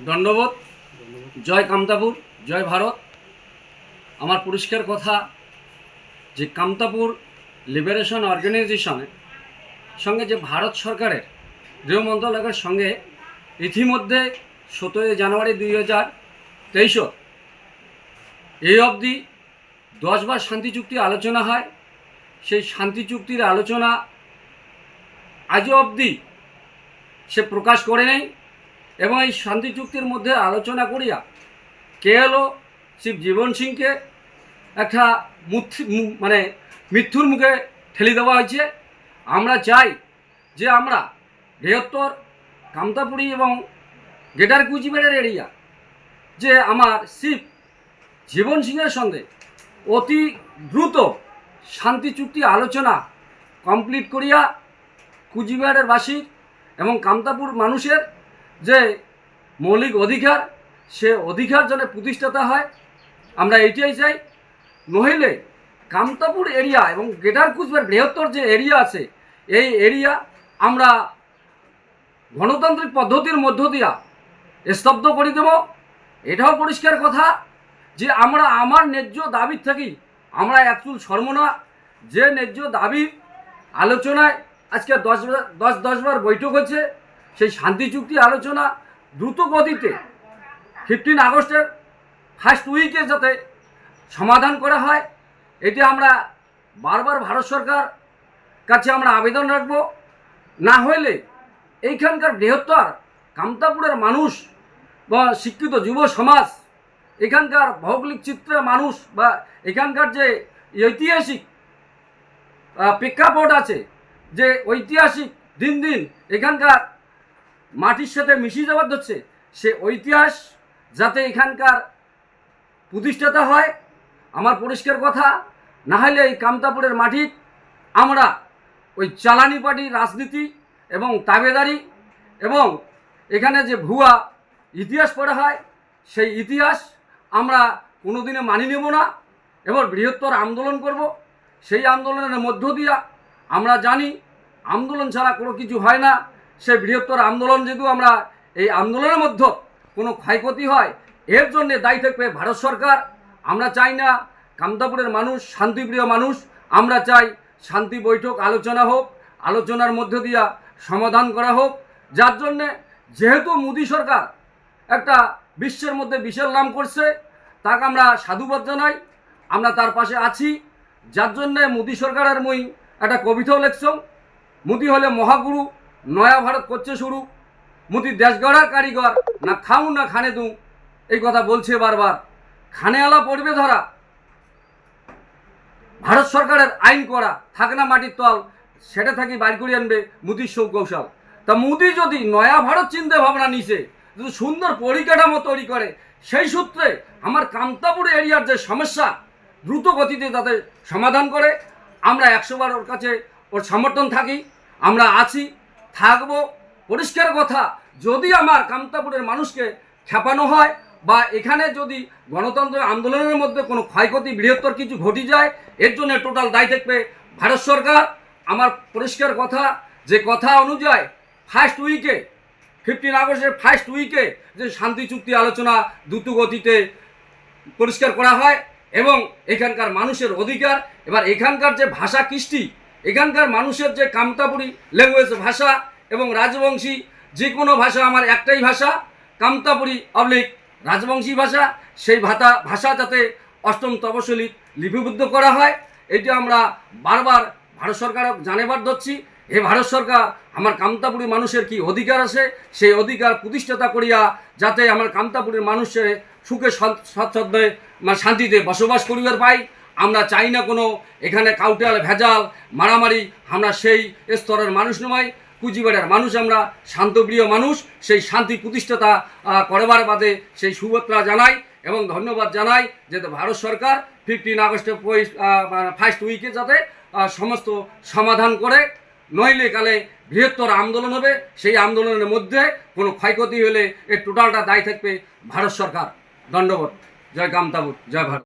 দণ্ডবোধ। জয় কামতাপুর, জয় ভারত। আমার পরিষ্কার কথা যে কামতাপুর লিবারেশন অর্গানাইজেশনের সঙ্গে যে ভারত সরকারের গৃহ মন্ত্রণালয়ের সঙ্গে ইতিমধ্যে 17 জানুয়ারি 2023 এই অবধি 10 বার শান্তি চুক্তি আলোচনা হয়। সেই শান্তি চুক্তির আলোচনা আজও অবধি সে প্রকাশ করে নেই এবং এই শান্তি চুক্তির মধ্যে আলোচনা করিয়া কে হলো শিব জীবন সিংকে একটা মৃত্যুর মুখে ঠেলে দেওয়া হয়েছে। আমরা চাই যে আমরা বৃহত্তর কামতাপুরী এবং গ্রেটার কুচবিহারের এরিয়া যে আমার শিব জীবন সিংয়ের সঙ্গে অতি দ্রুত শান্তি চুক্তি আলোচনা কমপ্লিট করিয়া কুচবিহারের বাসীর এবং কামতাপুর মানুষের যে মৌলিক অধিকার সে অধিকার যেন প্রতিষ্ঠাতা হয়, আমরা এটাই চাই। নইলে কামতাপুর এরিয়া এবং গ্রেটার কুচবিহার বৃহত্তর যে এরিয়া আছে এই এরিয়া আমরা গণতান্ত্রিক পদ্ধতির মধ্য দিয়া স্তব্ধ করে দেব। এটাও পরিষ্কার কথা যে আমরা আমার ন্যায্য দাবির থাকি আমরা একচুল সরব না। যে ন্যায্য দাবির আলোচনায় আজকে 10 বার বৈঠক হচ্ছে, সেই শান্তি চুক্তি আলোচনা দ্রুত গতিতে 15 আগস্টের ফার্স্ট উইকে যাতে সমাধান করা হয়, এটি আমরা বারবার ভারত সরকার কাছে আমরা আবেদন রাখব। না হলে এইখানকার বৃহত্তর কামতাপুরের মানুষ বা শিক্ষিত যুব সমাজ, এখানকার ভৌগোলিক চিত্রের মানুষ বা এখানকার যে ঐতিহাসিক প্রেক্ষাপট আছে, যে ঐতিহাসিক দিন দিন এখানকার মাটির সাথে মিশিয়ে যাওয়ার হচ্ছে, সে ঐতিহাস যাতে এখানকার প্রতিষ্ঠাতা হয়। আমার পরিষ্কার কথা, না হলে এই কামতাপুরের মাটির আমরা ওই চালানি পার্টির রাজনীতি এবং তাবেদারি এবং এখানে যে ভুয়া ইতিহাস পড়া হয় সেই ইতিহাস আমরা কোনোদিনে মানি নেব না এবং বৃহত্তর আন্দোলন করব। সেই আন্দোলনের মধ্য দিয়া আমরা জানি আন্দোলন ছাড়া কোনো কিছু হয় না। সেই বৃহত্তর আন্দোলন যেহেতু আমরা এই আন্দোলনের মধ্যে কোনো ক্ষয়ক্ষতি হয় এর জন্যে দায়ী থাকবে ভারত সরকার। আমরা চাই না কামতাপুরের মানুষ শান্তিপ্রিয় মানুষ, আমরা চাই শান্তি বৈঠক আলোচনা হোক, আলোচনার মধ্য দিয়া সমাধান করা হোক। যার জন্যে যেহেতু মোদী সরকার একটা বিশ্বের মধ্যে বিশাল নাম করছে, তাকে আমরা সাধুবাদ জানাই, আমরা তার পাশে আছি। যার জন্যে মোদী সরকারের মুই একটা কবিতাও লেখছম, মোদী হলে মহাগুরু, নয়া ভারত করছে শুরু, মোদী দেশ গড়ার কারিগর, না খাও না খানে দু, এই কথা বলছে বারবার। খানে আলা পড়বে ধরা, ভারত সরকারের আইন করা, থাক না মাটির তল, সেটা থাকি বাইর করে আনবে মোদীর সৌকৌশল। তা মোদী যদি নয়া ভারত চিন্তা ভাবনা নিছে, যদি সুন্দর পরিকাঠামো তৈরি করে, সেই সূত্রে আমার কামতাপুর এরিয়ার যে সমস্যা দ্রুত গতিতে তাদের সমাধান করে, আমরা 100 বার ওর কাছে ওর সমর্থন থাকি, আমরা আছি, থাকবো। পরিষ্কার কথা, যদি আমার কামতাপুরের মানুষকে খেপানো হয় বা এখানে যদি গণতন্ত্র আন্দোলনের মধ্যে কোনো ক্ষয়ক্ষতি বৃহত্তর কিছু ঘটে যায়, এর জন্য টোটাল দায়ী থাকবে ভারত সরকার। আমার পরিষ্কার কথা, যে কথা অনুযায়ী ফার্স্ট উইকে 15 আগস্টের ফার্স্ট উইকে যে শান্তি চুক্তি আলোচনা দ্রুত গতিতে পরিষ্কার করা হয় এবং এখানকার মানুষের অধিকার, এবার এখানকার যে ভাষা কৃষ্টি, এখানকার মানুষের যে কামতাপুরি ল্যাঙ্গুয়েজ ভাষা এবং রাজবংশী যে কোনো ভাষা, আমার একটাই ভাষা কামতাপুরি অবলিক রাজবংশী ভাষা, সেই ভাষা যাতে 8ম তফসিলি লিপিবদ্ধ করা হয়, এটি আমরা বারবার ভারত সরকারও জানাবার দিচ্ছি। এই ভারত সরকার আমার কামতাপুরি মানুষের কি অধিকার আছে, সেই অধিকার প্রতিষ্ঠাতা করিয়া যাতে আমার কামতাপুরের মানুষের সুখে স্বাচ্ছন্দ্যে শান্তিতে বসবাস করিবার পাই। আমরা চাই না কোনো এখানে কাউটাল ভেজাল মারামারি, আমরা সেই স্তরের মানুষ নয়। কুচবিহারের মানুষ আমরা শান্তপ্রিয় মানুষ, সেই শান্তি প্রতিষ্ঠাতা করবার বাদে সেই শুভেচ্ছা জানাই এবং ধন্যবাদ জানাই যে ভারত সরকার 15 আগস্টের ফার্স্ট উইকে যাতে সমস্ত সমাধান করে, নইলে কালে বৃহত্তর আন্দোলন হবে। সেই আন্দোলনের মধ্যে কোনো ক্ষয়ক্ষতি হলে এর টোটালটা দায়ী থাকবে ভারত সরকার। ধন্যবাদ। জয় কামতাপুর, জয় ভারত।